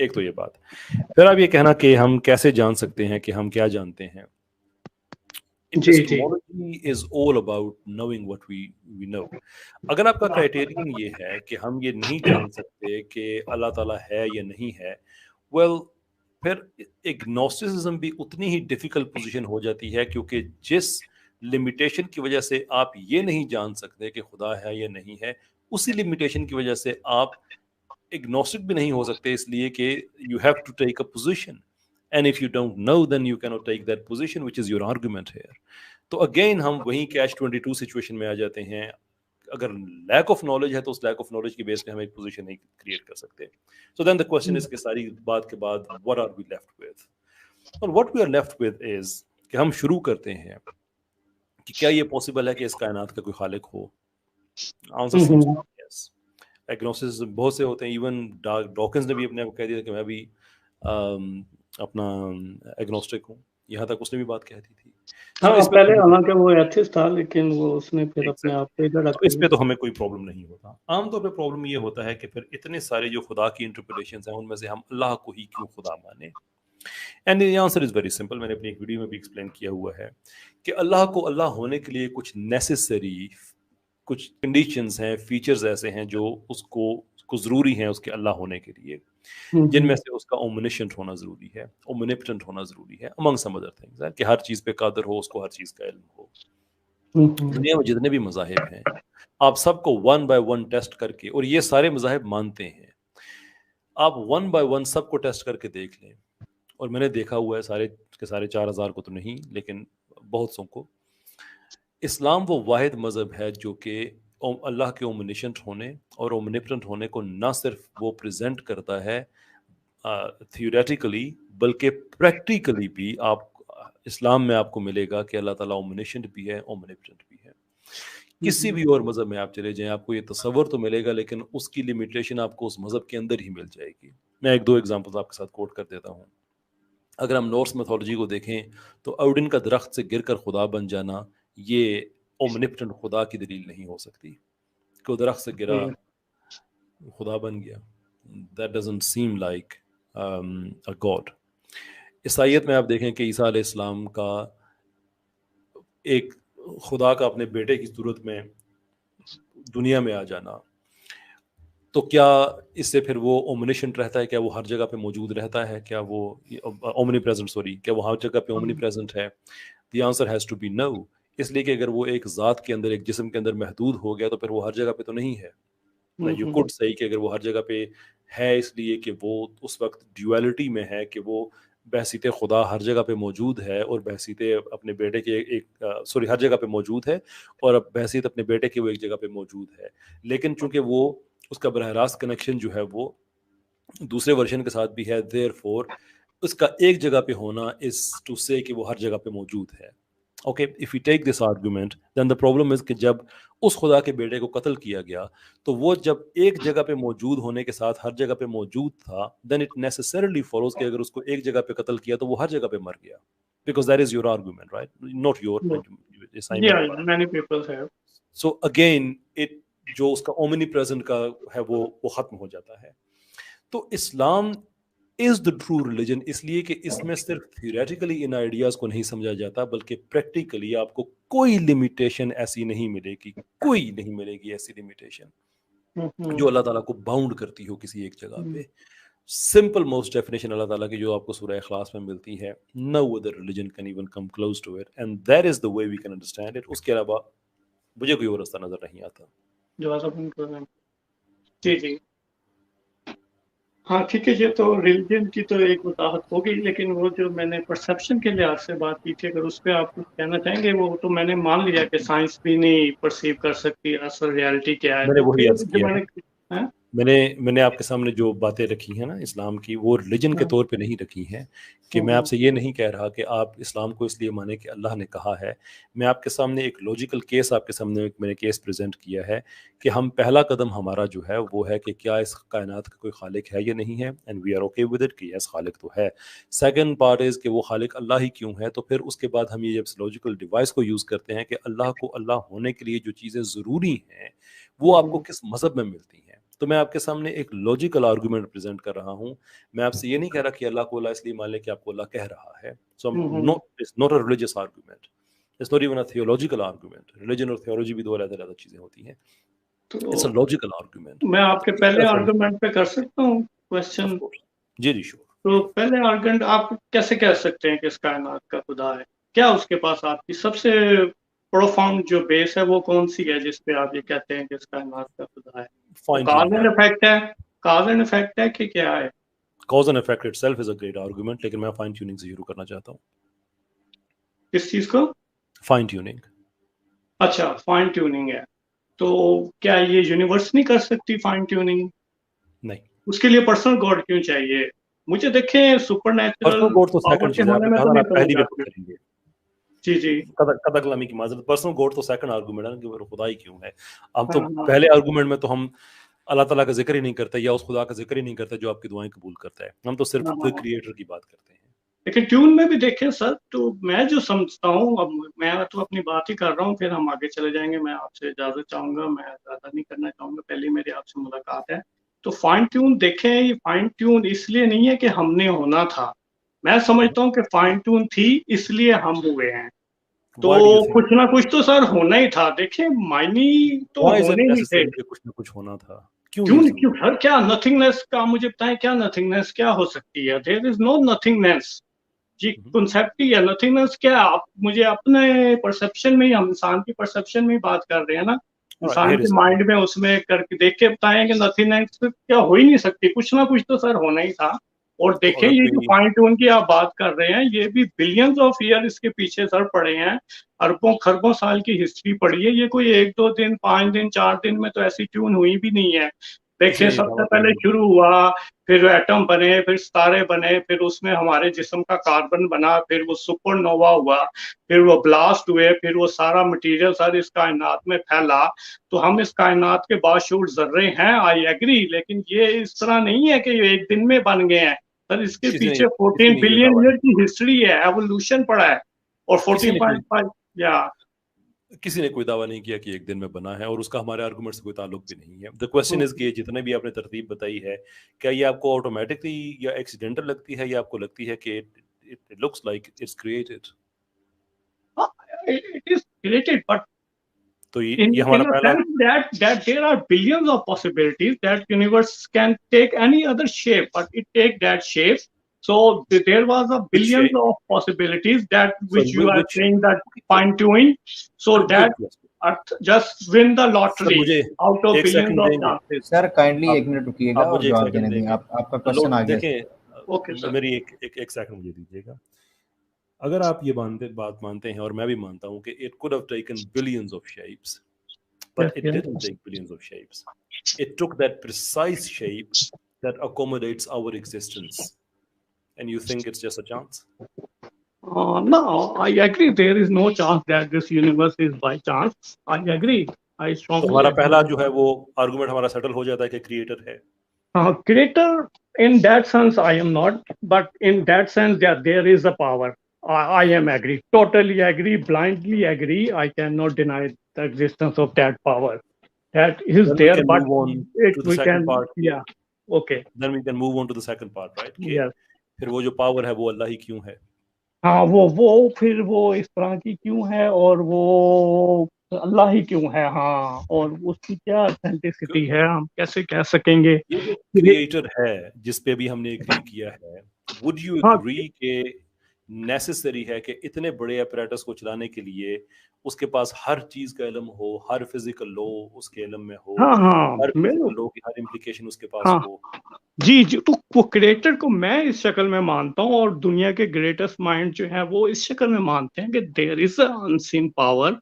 एक तो ये बात। फिर आप ये कहना कि हम कैसे जान सकते हैं कि हम क्या जानते हैं। epistemology is all about knowing what we know. اگر آپ کا کرائٹیرین یہ ہے کہ ہم یہ نہیں جان سکتے کہ اللہ تعالیٰ ہے یا نہیں ہے, well پھر اگنوسٹسزم بھی اتنی ہی ڈیفیکلٹ پوزیشن ہو جاتی ہے, کیونکہ جس لمیٹیشن کی وجہ سے آپ یہ نہیں جان سکتے کہ خدا ہے یا نہیں ہے, اسی لمیٹیشن کی وجہ سے آپ اگنوسٹک بھی نہیں ہو سکتے, اس لیے کہ you have to take a position. And if you don't know, then you cannot take that position, which is your argument here. تو again ہم وہیں catch-22 سچویشن میں آ جاتے ہیں. اگر لیک آف نالج ہے تو اس لیک آف نالج کی بیس پہ ہم ایک پوزیشن نہیں کریٹ کر سکتے. So then the question is کہ ساری بات کے بعد what are we left with? And what we are left with is کہ ہم شروع کرتے ہیں کہ کیا یہ پاسبل ہے کہ اس کائنات کا کوئی خالق ہو؟ Answer seems yes. ایگنوسٹس بہت سے ہوتے ہیں, ایون ڈاکنز نے بھی اپنے آپ کو کہہ دیا کہ میں بھی اپنا ایگنوسٹک ہوں, یہاں تک اس نے بھی بات کہتی تھی. پہلے حالانکہ وہ ایتھسٹ تھا لیکن وہ اس نے پھر اپنے آپ پہ اس پہ تو ہمیں کوئی پرابلم نہیں ہوتا. عام طور پہ پرابلم یہ ہوتا ہے کہ پھر اتنے سارے جو خدا کی انٹرپریٹیشنز ہیں ان میں سے ہم اللہ کو ہی کیوں خدا مانیں. And the answer is very simple. میں نے اپنی ایک ویڈیو میں بھی ایکسپلین کیا ہوا ہے کہ اللہ کو اللہ ہونے کے لیے کچھ نیسیسری کچھ کنڈیشنز ہیں, فیچرز ایسے ہیں جو اس کو ضروری ہیں اس کے اللہ ہونے کے لیے, جن میں سے اس کا اومنیشنٹ ہونا ضروری ہے, اومنیپٹنٹ ہونا ضروری ہے, among some other things, کہ ہر چیز پہ قادر ہو, اس کو ہر چیز کا علم ہو. دنیا میں جتنے بھی مذاہب ہیں آپ سب کو 1 by 1 ٹیسٹ کر کے, اور یہ سارے مذاہب مانتے ہیں, آپ 1 by 1 سب کو ٹیسٹ کر کے دیکھ لیں, اور میں نے دیکھا ہوا ہے سارے کے سارے 4000 کو تو نہیں لیکن بہت سو کو. اسلام وہ واحد مذہب ہے جو کہ اللہ کے اومنیشنٹ ہونے اور اومنیپٹنٹ ہونے کو نہ صرف وہ پریزنٹ کرتا ہے تھیوریٹیکلی بلکہ پریکٹیکلی بھی. آپ اسلام میں آپ کو ملے گا کہ اللہ تعالیٰ اومنیشنٹ بھی ہے, اومنیپٹنٹ بھی ہے. کسی بھی اور مذہب میں آپ چلے جائیں آپ کو یہ تصور تو ملے گا لیکن اس کی لمیٹیشن آپ کو اس مذہب کے اندر ہی مل جائے گی. میں 1-2 ایگزامپلز آپ کے ساتھ کوٹ کر دیتا ہوں. اگر ہم نورس میتھولوجی کو دیکھیں تو اوڈن کا درخت سے گر کر خدا بن جانا یہ اومنیپٹنٹ خدا کی دلیل نہیں ہو سکتی کہ وہ درخت سے گرا خدا بن گیا. That doesn't seem like a God. عیسائیت میں آپ دیکھیں کہ عیسیٰ علیہ السلام کا ایک خدا کا اپنے بیٹے کی صورت میں دنیا میں آ جانا, تو کیا اس سے پھر وہ اومنیشنٹ رہتا ہے؟ کیا وہ ہر جگہ پہ موجود رہتا ہے؟ کیا وہ اومنی پریزنٹ کیا وہ ہر جگہ پہ اومنی پریزنٹ ہے؟ The answer has to be no. اس لیے کہ اگر وہ ایک ذات کے اندر ایک جسم کے اندر محدود ہو گیا تو پھر وہ ہر جگہ پہ تو نہیں ہے. یو کوڈ صحیح کہ اگر وہ ہر جگہ پہ ہے اس لیے کہ وہ اس وقت ڈیویلٹی میں ہے کہ وہ بحثیت خدا ہر جگہ پہ موجود ہے اور بحثیت اپنے بیٹے کے ہر جگہ پہ موجود ہے اور بحثیت اپنے بیٹے کے وہ ایک جگہ پہ موجود ہے. لیکن چونکہ وہ اس کا براہ راست کنیکشن جو ہے وہ دوسرے ورژن کے ساتھ بھی ہے, دیر فور اس کا ایک جگہ پہ ہونا از ٹو سے کہ وہ ہر جگہ پہ موجود ہے. Okay, if we take this argument, then the problem is کہ جب اس خدا کے بیٹے کو قتل کیا گیا تو وہ جب ایک جگہ پہ موجود ہونے کے ساتھ ہر جگہ پہ موجود تھا, then it necessarily follows کہ اگر اس کو ایک جگہ پہ قتل کیا تو وہ ہر جگہ پہ مر گیا. Because that is your argument, right? Not your. Yeah, many people have. So again, جو اس کا omni present کا ہے وہ ختم ہو جاتا ہے. تو اسلام is the true religion اس لیے کہ اس میں صرف theoretically ان آئیڈیاز کو نہیں سمجھا جاتا بلکہ practically آپ کو کوئی limitation ایسی نہیں ملے گی, کوئی نہیں ملے گی ایسی limitation جو اللہ تعالیٰ کو باؤنڈ کرتی ہو کسی ایک جگہ پہ. سمپل موسٹ ڈیفینیشن اللہ تعالیٰ کی جو آپ کو سورہ اخلاص میں ملتی ہے, no other religion can even come close to it and that is the way we can understand it. اس کے علاوہ مجھے کوئی اور رستہ نظر نہیں آتا. جی ہاں ٹھیک ہے. یہ تو ریلیجن کی تو ایک وضاحت ہوگی, لیکن وہ جو میں نے پرسیپشن کے لحاظ سے بات کی تھی اگر اس پہ آپ کچھ کہنا چاہیں گے, وہ تو میں نے مان لیا کہ سائنس بھی نہیں پرسیو کر سکتی اصل ریالٹی کیا ہے. میں نے آپ کے سامنے جو باتیں رکھی ہیں نا اسلام کی, وہ ریلیجن کے طور پہ نہیں رکھی ہیں کہ میں آپ سے یہ نہیں کہہ رہا کہ آپ اسلام کو اس لیے مانیں کہ اللہ نے کہا ہے. میں آپ کے سامنے ایک لوجیکل کیس آپ کے سامنے میں نے کیس پریزنٹ کیا ہے کہ ہم پہلا قدم ہمارا جو ہے وہ ہے کہ کیا اس کائنات کا کوئی خالق ہے یا نہیں ہے, and we are okay with it کہ یس خالق تو ہے. سیکنڈ پارٹ از کہ وہ خالق اللہ ہی کیوں ہے. تو پھر اس کے بعد ہم یہ جب لوجیکل ڈیوائس کو یوز کرتے ہیں کہ اللہ کو اللہ ہونے کے لیے جو چیزیں ضروری ہیں وہ آپ کو کس مذہب میں ملتی ہیں. تو میں آپ کے سامنے ایک لوجیکل آرگومنٹ پریزنٹ کر رہا ہوں. میں آپ سے یہ نہیں کہہ رہا کہ اللہ کو اللہ اس لیے مان لے کہ آپ کو اللہ کہہ رہا ہے. So it's not a religious argument. It's not even a theological argument. Religion और theology भी दो अलग-अलग चीजें होती हैं. It's a logical argument. मैं आपके पहले आर्गुमेंट पे कर सकता हूँ क्वेश्चन? जी जी श्योर. तो पहले आर्गुमेंट आप कैसे कह सकते हैं कि इस कायनात का खुदा है? क्या उसके पास आपकी सबसे प्रोफाउंड जो बेस है वो कौन सी है जिस पे आप ये कहते हैं कि इस कायनात का खुदा है? कॉज एंड इफेक्ट है? कॉज एंड इफेक्ट है कि क्या है? Cause and effect itself is a great argument, लेकिन मैं फाइन ट्यूनिंग से शुरू करना चाहता हूँ. किस चीज को? Fine tuning. अच्छा, फाइन ट्यूनिंग है. तो क्या ये यूनिवर्स नहीं कर सकती फाइन ट्यूनिंग? नहीं. उसके लिए पर्सनल गॉड क्यों चाहिए? मुझे देखें सुपरनैचुरल पर्सनल गॉड तो सेकंड चीज है. आप पहली बात करेंगे. जी जी. कदकलामी की माजरत. पर्सनल गॉड तो सेकंड आर्गुमेंट है कि वो खुदा ही क्यों है. हम तो पहले आर्गुमेंट में तो हम अल्लाह ताला का जिक्र ही नहीं करते या उस खुदा का जिक्र ही नहीं करते जो आपकी दुआएं कबूल करता है. हम तो सिर्फ खुद क्रिएटर की बात करते हैं. लेकिन ट्यून में भी देखें सर, तो मैं जो समझता हूँ, अब मैं तो अपनी बात ही कर रहा हूँ, फिर हम आगे चले जाएंगे. मैं आपसे इजाजत चाहूंगा, मैं ज़्यादा नहीं करना चाहूंगा, पहले मेरी आपसे मुलाकात है. तो फाइन ट्यून देखें, ये फाइन ट्यून इसलिए नहीं है कि हमने होना था. मैं समझता हूँ कि फाइन ट्यून थी इसलिए हम हुए हैं. तो कुछ ना कुछ तो सर होना ही था. देखें मायनी तो होने ही थे. कुछ ना कुछ होना था. क्यों सर? क्या नथिंगनेस का मुझे बताएं, क्या नथिंगनेस क्या हो सकती है? There is no nothingness. जी कॉन्सेप्ट ही है. नथिंगनेस क्या? आप मुझे अपने परसेप्शन में ही, हम इंसान की परसेप्शन में ही बात कर रहे हैं ना, इंसान के माइंड में, उसमें करके देख के बताएं कि नथिंगनेस क्या हो ही नहीं सकती. कुछ ना कुछ तो सर होना ही था. और देखें ये जो फाइन ट्यून की आप बात कर रहे हैं, ये भी बिलियंस ऑफ ईयर इसके पीछे सर पड़े हैं. अरबों खरबों साल की हिस्ट्री पड़ी है. ये कोई 1-2 दिन, 5 दिन, 4 दिन में तो ऐसी ट्यून हुई भी नहीं है. देखिए सबसे पहले शुरू हुआ, फिर एटम बने, फिर सितारे बने, फिर उसमें हमारे जिस्म का कार्बन बना, फिर वो सुपरनोवा हुआ, फिर वो ब्लास्ट हुए, फिर वो सारा मटेरियल सर इस कायनात में फैला. तो हम इस कायनात के बाशूर जर्रे हैं, आई एग्री. लेकिन ये इस तरह नहीं है कि ये एक दिन में बन गए हैं सर. इसके पीछे 14 बिलियन ईयर की हिस्ट्री है, एवोल्यूशन पड़ा है. और 14.5 या किसी ने कोई दावा नहीं किया कि एक दिन में बना है, और उसका हमारे आर्गुमेंट से कोई ताल्लुक भी नहीं है. द क्वेश्चन इज कि जितने भी आपने तरतीब बताई है, क्या ये आपको ऑटोमेटिकली या एक्सीडेंटल लगती है, या आपको लगती है कि it looks like it's created? It is created, but तो ये हमारा पहला that there are billions of possibilities that universe can take any other shape, but it take that shape. So there was a billions of possibilities that which you are saying that fine tuning, so that Earth just win the lottery out of billions of chances. Sir kindly 1 minute रुकिएगा और जवाब देने दें. आपका question आ गया. देखें okay, मेरी एक सेकंड मुझे दीजिएगा. अगर आप ये बात मानते हैं, और मैं भी मानता हूं कि it could have taken billions of shapes, but it didn't take billions of shapes. It took that precise shape that accommodates our existence. And you think it's just a chance? No, I agree. There is no chance that this universe is by chance. I agree. I strongly. हमारा पहला जो है वो argument हमारा settle हो जाता है कि क्रिएटर है. Creator in that sense I am not, but in that sense that there is a power. I am agree. Totally agree. Blindly agree. I cannot deny the existence of that power. That is then there, but we can part. Yeah. Okay. Then we can move on to the second part, right? Yes. फिर वो जो power है वो अल्लाह ही क्यों है? हाँ, वो फिर वो इस तरह की क्यों है, और वो अल्लाह ही क्यों है. हाँ, और उसकी क्या ऑथेंटिसिटी है, हम कैसे कह सकेंगे? ये जो क्रिएटर है जिस पे भी हमने एग्री किया है, वुड यू एग्री के नेसेसरी है कि इतने बड़े अपैरेटस को चलाने के लिए उसके पास हर चीज का इल्म हो, हर फिजिकल लॉ उसके इल्म में हो, हर फिजिकल लॉ की हर इम्प्लीकेशन उसके पास हो? जी. तो वो क्रिएटर को मैं इस शक्ल में मानता हूँ, और दुनिया के ग्रेटेस्ट माइंड जो है वो इस शक्ल में मानते हैं कि there is a unseen power.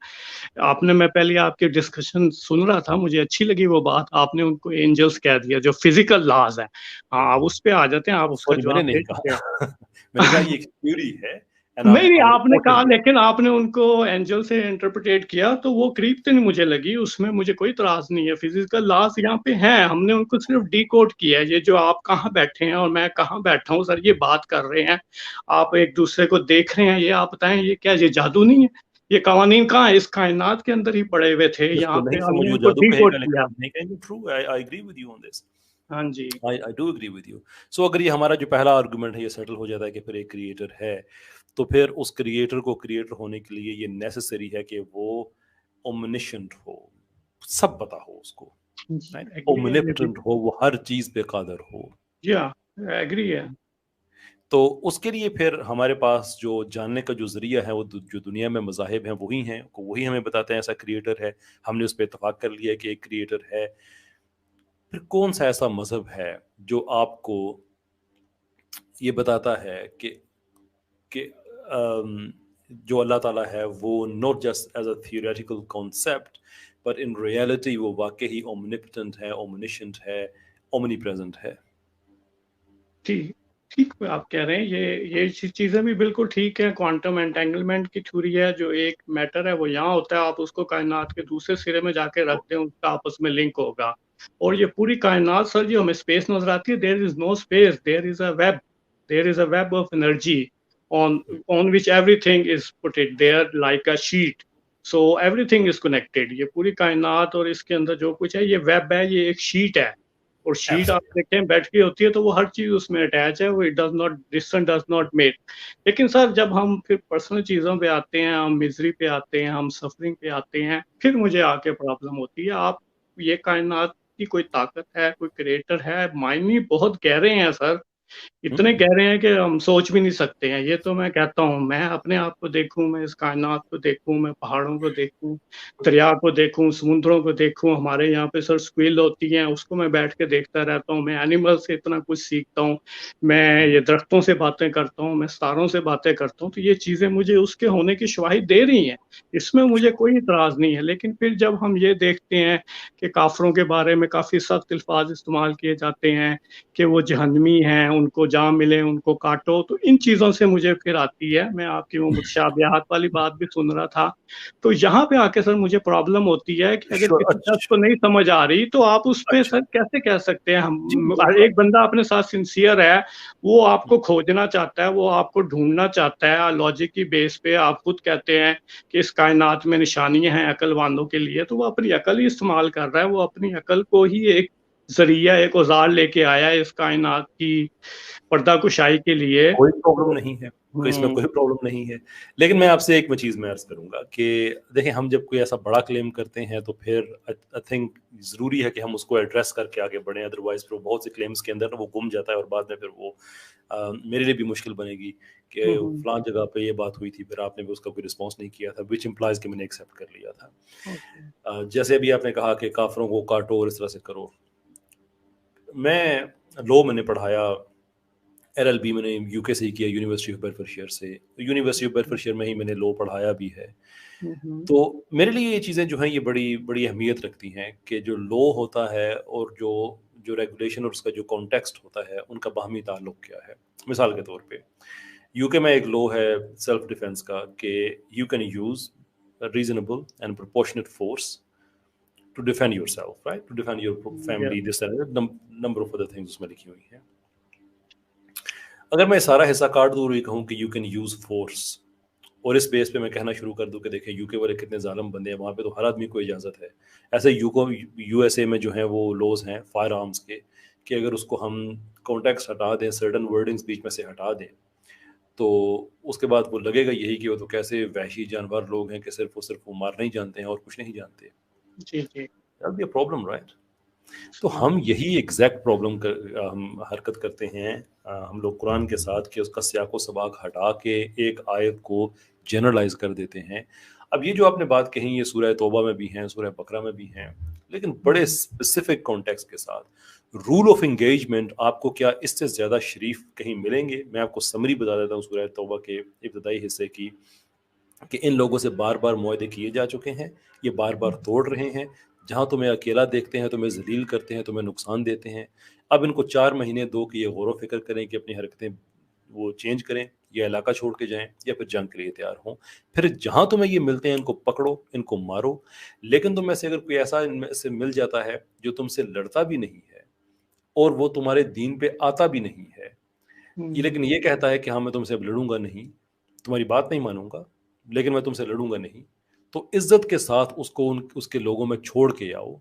आपने, मैं पहले आपके डिस्कशन सुन रहा था, मुझे अच्छी लगी वो बात. आपने उनको एंजल्स कह दिया, जो फिजिकल लॉज है. हाँ, उस पे आ जाते हैं. आप उसका जवाब दे सकते हैं. मैंने कहा ये एक थ्योरी है. नहीं, आपने कहा, लेकिन आपने उनको एंजल से इंटरप्रेट किया, तो वो करीब तो नहीं मुझे लगी. उसमें मुझे कोई इतराज नहीं है. फिजिकल लॉज यहाँ पे हैं, हमने उनको सिर्फ डिकोड किया है. ये जो आप कहाँ बैठे हैं और मैं कहाँ बैठा हूँ सर, ये बात कर रहे हैं, आप एक दूसरे को देख रहे हैं, ये आप बताएं ये क्या, ये जादू नहीं है? ये कवानीन कहाँ है? इस कायनात के अंदर ही पड़े हुए थे. यहाँ पे हमने उनको डिकोड किया. हाँ जी, I do agree with you. So अगर ये हमारा जो पहला आर्गुमेंट है ये सेटल हो जाता है कि फिर एक क्रिएटर है, तो फिर उस क्रिएटर को क्रिएटर होने के लिए ये नेसेसरी है कि वो ओमनिशेंट हो, सब पता हो उसको, ओमनिपोटेंट हो, वो हर चीज पे कादर हो। या एग्री है। तो उसके लिए फिर हमारे पास जो जानने का जो जरिया है वो जो दुनिया में मज़ाहिब हैं वही हैं, वही हमें बताते हैं ऐसा क्रिएटर है, हमने उस पर इतफाक कर लिया कि एक क्रिएटर है। फिर कौन सा ऐसा मजहब है जो आपको ये बताता है कि जो अल्लाह ताला है वो not just as a theoretical concept पर इन रियलिटी वो वाकई ही ओमनिपोटेंट है, ओमनिशेंट है, ओमनी प्रेजेंट है। ठीक ठीक आप कह रहे हैं, ये चीजें भी बिल्कुल ठीक है। क्वांटम एंटेंगलमेंट की थ्योरी है, जो एक मैटर है वो यहाँ होता है, आप उसको कायनात के दूसरे सिरे में जाके रख दें, उसका आपस में लिंक होगा। और ये पूरी कायनात सर, जो हमें स्पेस नजर आती है, there is no space, there is a web of energy on which everything is put it there like a sheet, so everything is connected। ये पूरी कायनात और इसके अंदर जो कुछ है ये वेब है, ये एक शीट है। और शीट आप देखें बैठ के होती है तो वो हर चीज उसमें अटैच है, वो it does not distance does not make. लेकिन सर जब हम फिर पर्सनल चीज़ों पे आते हैं, हम मिजरी पे आते हैं, हम सफरिंग पे आते हैं, फिर मुझे आके प्रॉब्लम होती है। आप ये कायनात की कोई ताकत है, कोई क्रिएटर है, मायने बहुत गहरे हैं सर, इतने गहरे हैं कि हम सोच भी नहीं सकते हैं। ये तो मैं कहता हूँ, मैं अपने आप को देखूं, मैं इस कायनात को देखूं, मैं पहाड़ों को देखूं, दरिया को देखूं, समुद्रों को देखूं, हमारे यहाँ पे सर स्क्विल होती हैं, उसको मैं बैठ के देखता रहता हूँ। मैं एनिमल से इतना कुछ सीखता हूँ, मैं ये दरख्तों से बातें करता हूँ, मैं सितारों से बातें करता हूँ। तो ये चीज़ें मुझे उसके होने की शवाहिद दे रही हैं, इसमें मुझे कोई इतराज़ नहीं है। लेकिन फिर जब हम ये देखते हैं कि काफरों के बारे में काफ़ी सख्त अल्फाज इस्तेमाल किए जाते हैं कि वो जहन्नमी हैं, उनको जहाँ मिले उनको काटो, तो इन चीज़ों से मुझे फिर आती है। मैं आपकी वो मुतशाबिहात वाली बात भी सुन रहा था, तो यहाँ पे आके सर मुझे प्रॉब्लम होती है कि अगर किसी शख्स को नहीं समझ आ रही तो आप उस पे सर कैसे कह सकते हैं। हम एक बंदा अपने साथ सिंसियर है, वो आपको खोजना चाहता है, वो आपको ढूंढना चाहता है लॉजिक की बेस पे। आप खुद कहते हैं कि इस कायनात में निशानियां हैं अक्लवानों के लिए, तो वो अपनी अकल ही इस्तेमाल कर रहा है, वो अपनी अकल को ही एक जरिया, एक औजार लेके आया है इस कायनात की पर्दा कुशाई के लिए। कोई प्रॉब्लम नहीं है, इसमें कोई प्रॉब्लम नहीं है। लेकिन मैं आपसे एक चीज़ मैं अर्ज करूंगा कि देखिए, हम जब कोई ऐसा बड़ा क्लेम करते हैं तो फिर आई थिंक ज़रूरी है कि हम उसको एड्रेस करके आगे बढ़ें, अदरवाइज फिर बहुत से क्लेम्स के अंदर वो गुम जाता है और बाद में फिर वो मेरे लिए भी मुश्किल बनेगी कि फलां जगह पे ये बात हुई थी, फिर आपने भी उसका कोई रिस्पॉन्स नहीं किया था, विच इम्प्लाइज कि मैंने एक्सेप्ट कर लिया था। जैसे अभी आपने कहा कि काफरों को काटो और इस तरह से करो। मैं लॉ मैंने पढ़ाया, LLB मैंने यूके से ही किया, यूनिवर्सिटी ऑफ बेडफोर्डशायर से, यूनिवर्सिटी ऑफ बेडफोर्डशायर में ही मैंने लॉ पढ़ाया भी है। तो मेरे लिए ये चीज़ें जो हैं ये बड़ी बड़ी अहमियत रखती हैं कि जो लॉ होता है और जो जो रेगुलेशन और उसका जो कॉन्टेक्स्ट होता है उनका बाहमी ताल्लुक क्या है। मिसाल के तौर पे यूके में एक लॉ है सेल्फ डिफेंस का कि you can use reasonable and proportionate force to defend yourself, right, to defend your family, this number of other things उसमें लिखी हुई है। अगर मैं सारा हिस्सा काट दूँ और ये कहूँ कि यू कैन यूज़ फोर्स, और इस बेस पे मैं कहना शुरू कर दूं कि देखें यूके वाले कितने जालिम बंदे हैं, वहाँ पे तो हर आदमी को इजाज़त है। ऐसे यूएसए में जो है वो लॉज हैं फायर आर्म्स के कि अगर उसको हम कॉन्टेक्स्ट हटा दें, सर्टन वर्डिंग्स बीच में से हटा दें, तो उसके बाद वो लगेगा यही कि वो तो कैसे वहशी जानवर लोग हैं कि सिर्फ वो मारना ही जानते हैं और कुछ नहीं जानते। जी प्रॉब्लम, राइट। तो हम यही एग्जैक्ट प्रॉब्लम हम हरकत करते हैं हम लोग कुरान के साथ कि उसका सियाको सबाक हटा के एक आयत को जनरलाइज कर देते हैं। अब ये जो आपने बात कही ये सूरह तौबा में भी हैं, सूरह बकरा में भी हैं, लेकिन बड़े स्पेसिफिक कॉन्टेक्स्ट के साथ। रूल ऑफ एंगेजमेंट आपको क्या इससे ज़्यादा शरीफ कहीं मिलेंगे? मैं आपको समरी बता देता हूँ सूरह तौबा के इब्तदाई हिस्से की, कि इन लोगों से बार बार मुआहदे किए जा चुके हैं, ये बार बार तोड़ रहे हैं, जहाँ तुम्हें अकेला देखते हैं तुम्हें जलील करते हैं, तुम्हें नुकसान देते हैं। अब इनको 4 महीने दो कि ये गौर व फिक्र करें कि अपनी हरकतें वो चेंज करें, या इलाका छोड़ के जाएं, या फिर जंग के लिए तैयार हों। फिर जहाँ तुम्हें ये मिलते हैं इनको पकड़ो, इनको मारो। लेकिन तुम में से अगर कोई ऐसा इनमें से मिल जाता है जो तुमसे लड़ता भी नहीं है और वो तुम्हारे दीन पे आता भी नहीं है, लेकिन ये कहता है कि हाँ मैं तुमसे अब लड़ूंगा नहीं, तुम्हारी बात नहीं मानूंगा, लेकिन मैं तुमसे लड़ूंगा नहीं, तो इज्जत के साथ उसको उसके लोगों में छोड़ के आओ।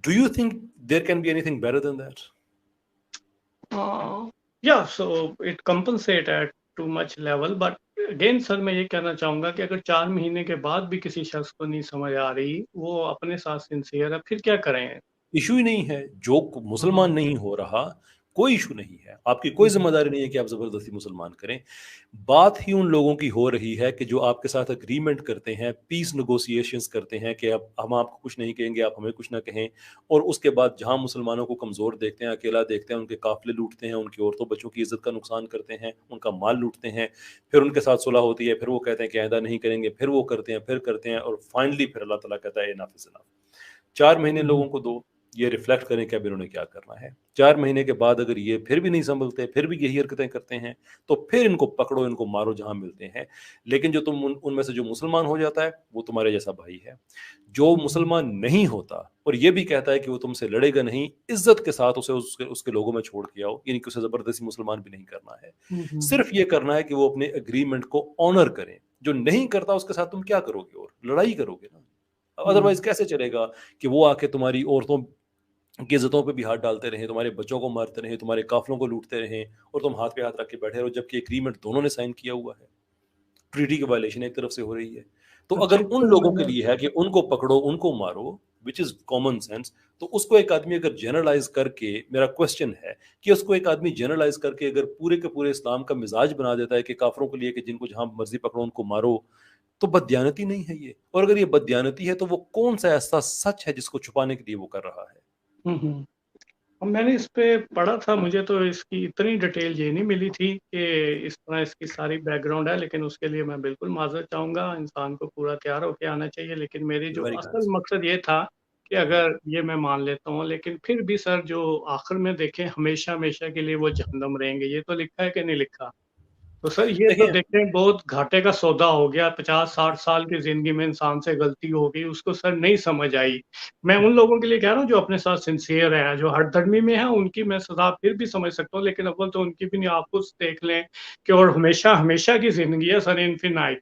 Do you think there can be anything better than that? Yeah, so it compensate at too much level, but again sir मैं ये कहना चाहूँगा कि अगर 4 महीने के बाद भी किसी शख्स को नहीं समझ आ रही, वो अपने साथ सिंसियर है, फिर क्या करें? इशू ही नहीं है, जो मुसलमान नहीं हो रहा कोई इशू नहीं है, आपकी कोई जिम्मेदारी नहीं है कि आप जबरदस्ती मुसलमान करें। बात ही उन लोगों की हो रही है कि जो आपके साथ अग्रीमेंट करते हैं, पीस नेगोशिएशंस करते हैं कि अब हम आपको कुछ नहीं कहेंगे, आप हमें कुछ ना कहें, और उसके बाद जहां मुसलमानों को कमजोर देखते हैं, अकेला देखते हैं, उनके काफिले लूटते हैं, उनकी औरतों बच्चों की इज्जत का नुकसान करते हैं, उनका माल लूटते हैं, फिर उनके साथ सुलह होती है, फिर वो कहते हैं कि आइंदा नहीं करेंगे, फिर वो करते हैं, फिर करते हैं, और फाइनली फिर अल्लाह ताला कहता है इनफ इज इनफ। 4 महीने लोगों को दो, ये रिफ्लेक्ट करें कि अब इन्होंने क्या करना है। 4 महीने के बाद अगर ये फिर भी नहीं संभलते, फिर भी यही हरकतें करते हैं, तो फिर इनको पकड़ो, इनको मारो जहां मिलते हैं। लेकिन जो तुम उनमें से जो मुसलमान हो जाता है वो तुम्हारे जैसा भाई है। जो मुसलमान नहीं होता और ये भी कहता है कि वो तुमसे लड़ेगा नहीं, इज्जत के साथ उसे उसके लोगों में छोड़ के आओ, यानी कि उसे जबरदस्ती मुसलमान भी नहीं करना है, सिर्फ ये करना है कि वो अपने एग्रीमेंट को ऑनर करें। जो नहीं करता उसके साथ तुम क्या करोगे? और लड़ाई करोगे ना, अदरवाइज कैसे चलेगा कि वो आके तुम्हारी औरतों की इज्जतों पे भी हाथ डालते रहे, तुम्हारे बच्चों को मारते रहे, तुम्हारे काफिलों को लूटते रहे, और तुम हाथ पे हाथ रख के बैठे रहो, जबकि एग्रीमेंट दोनों ने साइन किया हुआ है। ट्रीटी की वायलेशन एक तरफ से हो रही है। तो अगर उन लोगों के लिए है कि उनको पकड़ो, उनको मारो, विच इज कॉमन सेंस, तो उसको एक आदमी अगर जनरलाइज करके, मेरा क्वेश्चन है कि उसको एक आदमी जनरलाइज करके अगर पूरे के पूरे इस्लाम का मिजाज बना देता है कि काफरों के लिए कि जिनको जहां मर्जी पकड़ो उनको मारो, तो बददियानती नहीं है ये? और अगर ये बददियानती है तो वो कौन सा ऐसा सच है जिसको छुपाने के लिए वो कर रहा है? मैंने इस पे पढ़ा था, मुझे तो इसकी इतनी डिटेल ये नहीं मिली थी कि इस तरह इसकी सारी बैकग्राउंड है, लेकिन उसके लिए मैं बिल्कुल माजरत चाहूँगा। इंसान को पूरा तैयार होकर आना चाहिए, लेकिन मेरी जो असल मकसद ये था कि अगर ये मैं मान लेता हूँ, लेकिन फिर भी सर जो आखिर में देखें हमेशा हमेशा के लिए वो जहन्नम रहेंगे, ये तो लिखा है कि नहीं लिखा? तो सर ये तो देखें बहुत घाटे का सौदा हो गया। 50-60 साल की जिंदगी में इंसान से गलती हो गई, उसको सर नहीं समझ आई। मैं उन लोगों के लिए कह रहा हूँ जो अपने साथ सिंसियर हैं, जो हठधर्मी में हैं, उनकी मैं सजा फिर भी समझ सकता हूँ, लेकिन अव्वल तो उनकी भी नहीं। आप खुद देख लें कि और हमेशा हमेशा की जिंदगी है सर, इनफिनाइट।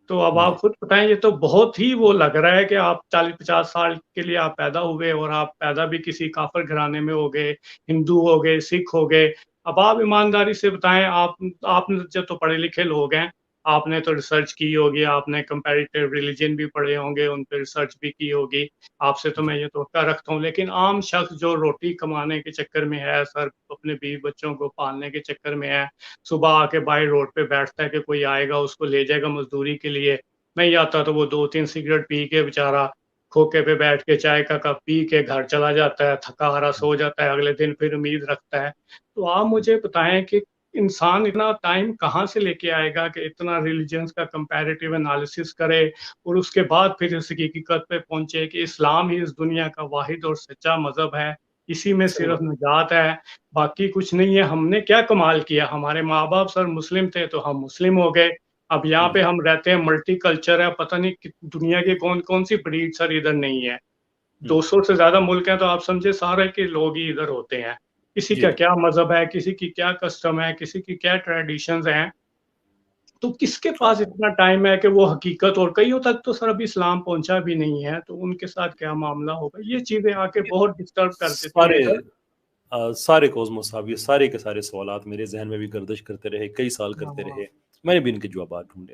तो अब आप खुद बताएं, ये तो बहुत ही वो लग रहा है कि आप 40-50 साल के लिए आप पैदा हुए और आप पैदा भी किसी काफिर घराने में हो गए, हिंदू हो गए, सिख हो गए। अब आप ईमानदारी से बताएं, आपने जब तो पढ़े लिखे लोग हैं, आपने तो रिसर्च की होगी, आपने कंपैरेटिव रिलीजन भी पढ़े होंगे, उन पर रिसर्च भी की होगी, आपसे तो मैं ये तवक्का रखता हूँ। लेकिन आम शख्स जो रोटी कमाने के चक्कर में है सर, अपने बीवी बच्चों को पालने के चक्कर में है, सुबह आके बाई रोड पे बैठता है कि कोई आएगा उसको ले जाएगा मजदूरी के लिए, नहीं आता तो वो 2-3 सिगरेट पी के बेचारा खोखे पे बैठ के चाय का कप पी के घर चला जाता है, थका हारा सो जाता है, अगले दिन फिर उम्मीद रखता है। तो आप मुझे बताएं कि इंसान इतना टाइम कहाँ से लेके आएगा कि इतना रिलीजन्स का कंपैरेटिव एनालिसिस करे और उसके बाद फिर इस हकीकत पे पहुंचे कि इस्लाम ही इस दुनिया का वाहिद और सच्चा मजहब है, इसी में सिर्फ निजात है, बाकी कुछ नहीं है। हमने क्या कमाल किया? हमारे माँ बाप सर मुस्लिम थे तो हम मुस्लिम हो गए। अब यहाँ पे हम रहते हैं, मल्टी कल्चर है, पता नहीं दुनिया की कौन कौन सी ब्रीड सर इधर नहीं है। 200 से ज्यादा मुल्क हैं, तो आप समझे सारे के लोग ही इधर होते हैं। किसी का क्या मजहब है, किसी की क्या कस्टम है, किसी की क्या ट्रेडिशंस हैं, तो किसके पास इतना टाइम है कि वो हकीकत, और कईयों तक तो सर अभी इस्लाम पहुंचा भी नहीं है, तो उनके साथ क्या मामला होगा? ये चीजें आके बहुत डिस्टर्ब कर देती हैं। सारे कोस्मोस साहब, ये सारे के सारे सवालात मेरे जहन में भी गर्दिश करते रहे, कई साल करते रहे, मैंने भी इनके जवाब ढूंढे।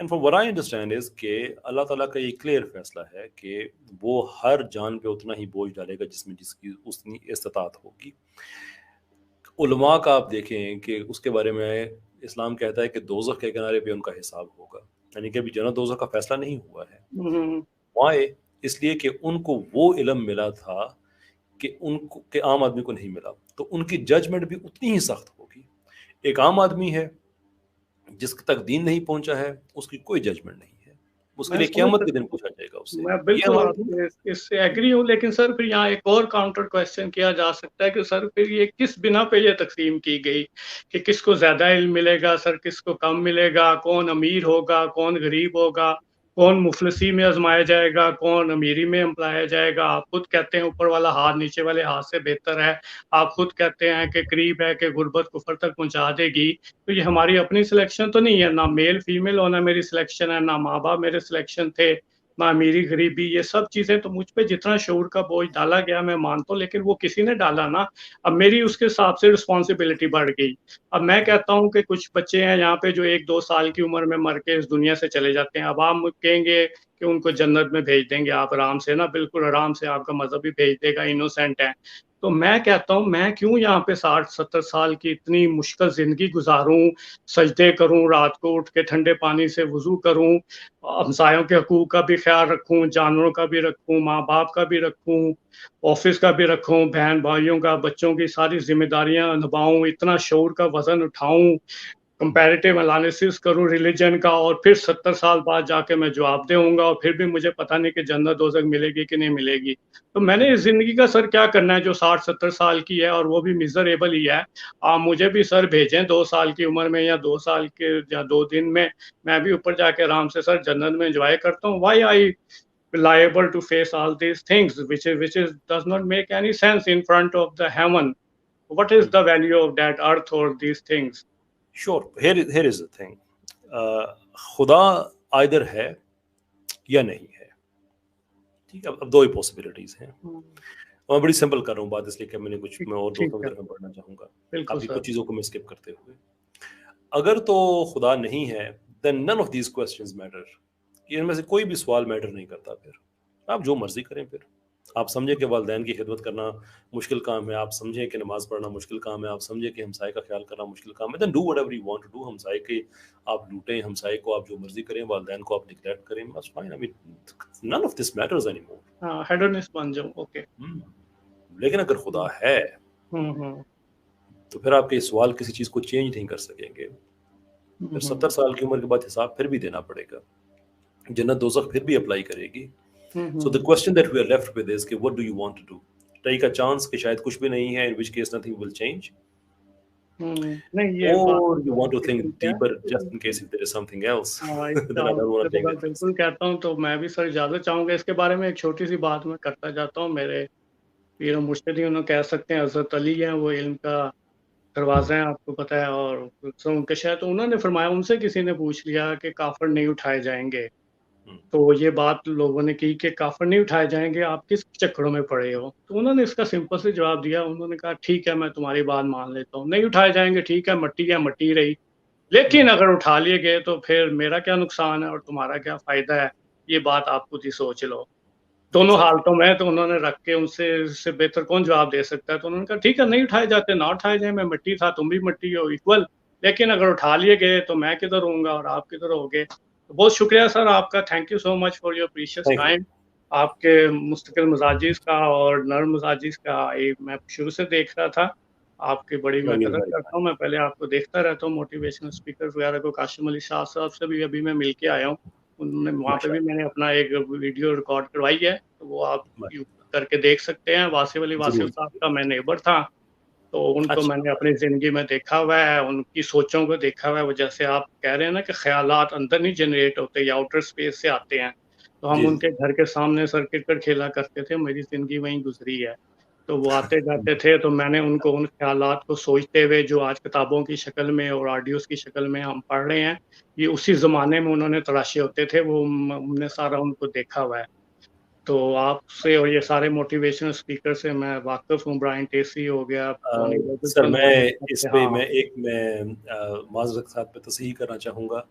And from what I understand is कि अल्लाह ताला का ये क्लियर फैसला है कि वो हर जान पे उतना ही बोझ डालेगा जिसमें जिसकी उतनी इस्तिताअत होगी। उलमा का आप देखें कि उसके बारे में इस्लाम कहता है कि दोज़ख के किनारे पे उनका हिसाब होगा, यानी कि अभी जन्नत दोज़ख का फैसला नहीं हुआ है। वाई? इसलिए कि उनको वो इल्म मिला था कि उनको के आम आदमी को नहीं मिला, तो उनकी जजमेंट भी उतनी ही सख्त होगी। एक आम आदमी है जिस तक दीन नहीं पहुंचा है, उसकी कोई जजमेंट नहीं है, उसके लिए क़यामत के दिन पूछा जाएगा उससे। मैं बिल्कुल इससे एग्री हूँ, लेकिन सर फिर यहाँ एक और काउंटर क्वेश्चन किया जा सकता है कि सर फिर ये किस बिना पे ये तकसीम की गई कि किसको ज्यादा इल्म मिलेगा सर, किसको कम मिलेगा, कौन अमीर होगा, कौन गरीब होगा, कौन मुफलसी में आजमाया जाएगा, कौन अमीरी में एम्प्लाया जाएगा? आप खुद कहते हैं ऊपर वाला हाथ नीचे वाले हाथ से बेहतर है, आप खुद कहते हैं कि करीब है कि गुर्बत कुफर तक पहुंचा देगी। तो ये हमारी अपनी सिलेक्शन तो नहीं है, ना मेल फीमेल होना मेरी सिलेक्शन है, ना माँ बाप मेरे सिलेक्शन थे, ना अमीरी गरीबी, ये सब चीज़ें तो मुझ पे जितना शऊर का बोझ डाला गया मैं मानता हूँ, लेकिन वो किसी ने डाला ना, अब मेरी उसके हिसाब से रिस्पॉन्सिबिलिटी बढ़ गई। अब मैं कहता हूँ कि कुछ बच्चे हैं यहाँ पे जो 1-2 साल की उम्र में मर के इस दुनिया से चले जाते हैं। अब आप कहेंगे कि उनको जन्नत में भेज देंगे आप आराम से ना, बिल्कुल आराम से आपका मज़हब भी भेज देगा, इनोसेंट है। तो मैं कहता हूँ मैं क्यों यहाँ पे 60-70 साल की इतनी मुश्किल ज़िंदगी गुज़ारूँ, सजदे करूँ, रात को उठ के ठंडे पानी से वज़ू करूँ, हमसायों के हकूक़ का भी ख़्याल रखूँ, जानवरों का भी रखूँ, माँ-बाप का भी रखूँ, ऑफ़िस का भी रखूँ, बहन-भाइयों का, बच्चों की सारी ज़िम्मेदारियाँ निभाऊँ, इतना शऊर का वज़न उठाऊँ, कंपैरेटिव एनालिसिस करूँ रिलीजन का, और फिर 70 साल बाद जाके मैं जवाबदेह होऊँगा और फिर भी मुझे पता नहीं कि जन्नत दोज़ख मिलेगी कि नहीं मिलेगी। तो मैंने इस ज़िंदगी का सर क्या करना है जो 60-70 साल की है और वो भी मिज़रेबल ही है। आप मुझे भी सर भेजें 2 साल की उम्र में या 2 साल के या 2 दिन में, मैं भी ऊपर जाके आराम से सर जन्नत में एन्जॉय करता हूँ। Why I liable to face all these things which is does not make any sense in front of the heaven. What is the value of that earth or these things? Sure. Here is the thing. खुदा either है या नहीं है, ठीक है। अब दो ही possibilities हैं। मैं बड़ी सिंपल कर रहा हूँ बात, इसलिए कि मैं और दोस्तों की तरफ में बढ़ना चाहूंगा काफी कुछ चीजों को मैं स्किप करते हुए। अगर तो खुदा नहीं है, then none of these questions matter. इनमें से कोई भी सवाल मैटर नहीं करता। फिर आप जो मर्जी करें, फिर आप समझे कि वालिदैन की खिदमत करना मुश्किल काम है, आप समझें कि नमाज पढ़ना मुश्किल काम है, आप समझें कि हमसाये का ख्याल करना मुश्किल काम है, then do whatever you want to do. हमसाये के आप लूटें, हमसाये को आप जो मर्जी करें, वालिदैन को आप निग्लेक्ट करें, that's fine. I mean, none of this matters anymore. हाँ, हेडोनिस्ट बन जाऊं, ओके। लेकिन अगर खुदा है तो फिर आपके सवाल किसी चीज को चेंज नहीं कर सकेंगे। फिर 70 साल की उम्र के बाद हिसाब फिर भी देना पड़ेगा, जन्नत दोज़ख फिर भी अप्लाई करेगी। So the question that we are left with is कि what do you want to do? Take a chance कि शायद कुछ भी नहीं है, in which case nothing will change. नहीं, ये or you want to think deeper just in case if there is something else that I don't want to take. बिल्कुल कहता हूँ, तो मैं भी सर इजाज़त चाहूँगा इसके बारे में। एक छोटी सी बात मैं करता जाता हूँ। मेरे पीर मुर्शिद ही उन्हें कह सकते हैं, हज़रत अली हैं, वो इल्म का दरवाज़ा है, आपको पता है। और उनके शायद तो उन्होंने फरमाया, उनसे किसी ने पूछ लिया कि काफ़िर नहीं उठाए जाएंगे, तो ये बात लोगों ने की कि काफ़िर नहीं उठाए जाएंगे, आप किस चक्करों में पड़े हो। तो उन्होंने इसका सिंपल से जवाब दिया, उन्होंने कहा ठीक है, मैं तुम्हारी बात मान लेता हूँ, नहीं उठाए जाएंगे, ठीक है, मट्टी है मट्टी रही, लेकिन अगर उठा लिए गए तो फिर मेरा क्या नुकसान है और तुम्हारा क्या फ़ायदा है, ये बात आप खुद ही सोच लो। दोनों हालतों में तो उन्होंने रख के उनसे इससे बेहतर कौन जवाब दे सकता है। तो उन्होंने कहा ठीक है, नहीं उठाए जाते ना उठाए जाए, मैं मिट्टी था, तुम भी मिट्टी हो, इक्वल, लेकिन अगर उठा लिए गए तो मैं किधर होऊंगा और आप किधर होगे। तो बहुत शुक्रिया सर आपका, thank you so much for your precious time. आपके मुस्तकिल मजाजिज का और नर्म मजाजिज का मैं शुरू से देख रहा था, आपकी बड़ी मैं कदर करता हूँ। मैं पहले आपको देखता रहता हूँ मोटिवेशनल स्पीकर वगैरह को। काशिम अली शाह साहब से भी अभी मैं मिल के आया हूँ, उन्होंने वहाँ पे भी मैंने अपना एक वीडियो रिकॉर्ड करवाई है, तो वो आप करके देख सकते हैं। वासिफ अली वासिफ साहब का मैं नेबर था, तो उनको मैंने अपनी ज़िंदगी में देखा हुआ है, उनकी सोचों को देखा हुआ है। वो जैसे आप कह रहे हैं ना कि ख्यालात अंदर नहीं जनरेट होते या आउटर स्पेस से आते हैं, तो हम उनके घर के सामने सर क्रिकेट खेला करते थे, मेरी ज़िंदगी वहीं गुजरी है। तो वो आते जाते थे, तो मैंने उनको उन ख्यालात को सोचते हुए जो आज किताबों की शक्ल में और ऑडियोज़ की शक्ल में हम पढ़ रहे हैं, ये उसी ज़माने में उन्होंने तराशे होते थे, वो हमने सारा उनको देखा हुआ है। तो आपसे और ये सारे मोटिवेशनल स्पीकर से मैं वाकिफ़ हूँ, ब्रायन टेसी हो गया, सर मैं इस पे मैं माज़रत साथ पे तस्हीह करना चाहूँगा,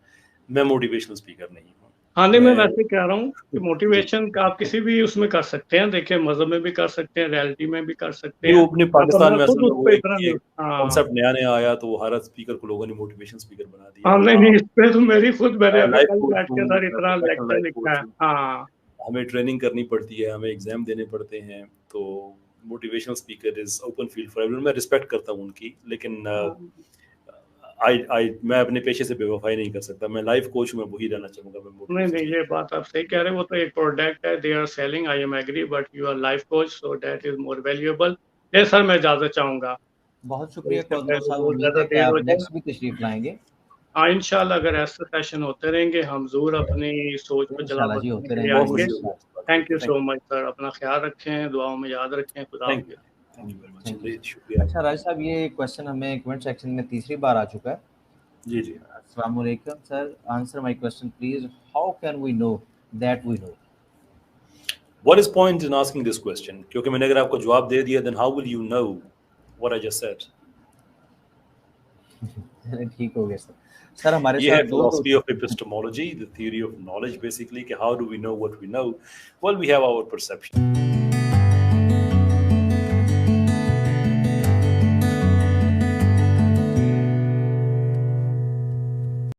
मैं मोटिवेशनल स्पीकर नहीं हूँ। हाँ, नहीं, मैं वैसे कह रहा हूँ कि मोटिवेशन का आप किसी भी उसमें कर सकते हैं। देखिए, मज़हब में भी कर सकते हैं, रियलिटी में भी कर सकते हैं। अपने पाकिस्तान में कॉन्सेप्ट नया आया, तो हर स्पीकर को लोगों ने मोटिवेशन स्पीकर बना दिया। हाँ, नहीं, इस पे तो मेरी खुद मैंने बैठ के सर इतना लेक्चर लिखा है। हाँ, हमें ट्रेनिंग करनी पड़ती है, हमें एग्जाम देने पड़ते हैं, तो motivational speaker is open field for everyone. मैं रिस्पेक्ट करता हूँ उनकी, लेकिन मैं अपने पेशे से बेवफाई नहीं कर सकता। मैं लाइफ कोच में वही रहना चाहूँगा। नहीं, ये बात आप सही कह रहे हैं। वो तो एक प्रोडक्ट है, they are selling, I am agree, but you are life coach, so that is more valuable. ये सर मैं इजाजत चाहूँगा। बहुत शुक्रिया साहब, उम्मीद है कि आप नेक्स्ट भी तशरीफ लाएंगे। हाँ, इंशाल्लाह अगर ऐसे सेशन होते रहेंगे, हम जरूर अपनी सोच को चला जी होते रहेंगे। Thank you so much sir, अपना ख्याल रखें, दुआओं में याद रखें। खुदा हाफिज़। अच्छा राज साहब, ये क्वेश्चन हमें कमेंट सेक्शन में तीसरी बार आ चुका है। जी जी, अस्सलाम वालेकुम sir, answer my question please, how can we know that we know? What is point in asking this question? क्योंकि मैंने अगर आपको जवाब दे दिया, then how will you know what I just said? ठीक हो गया सर. सर हमारे ये है साथ philosophy of epistemology, the theory of knowledge basically, कि how do we know what we know? Well, we have our perception.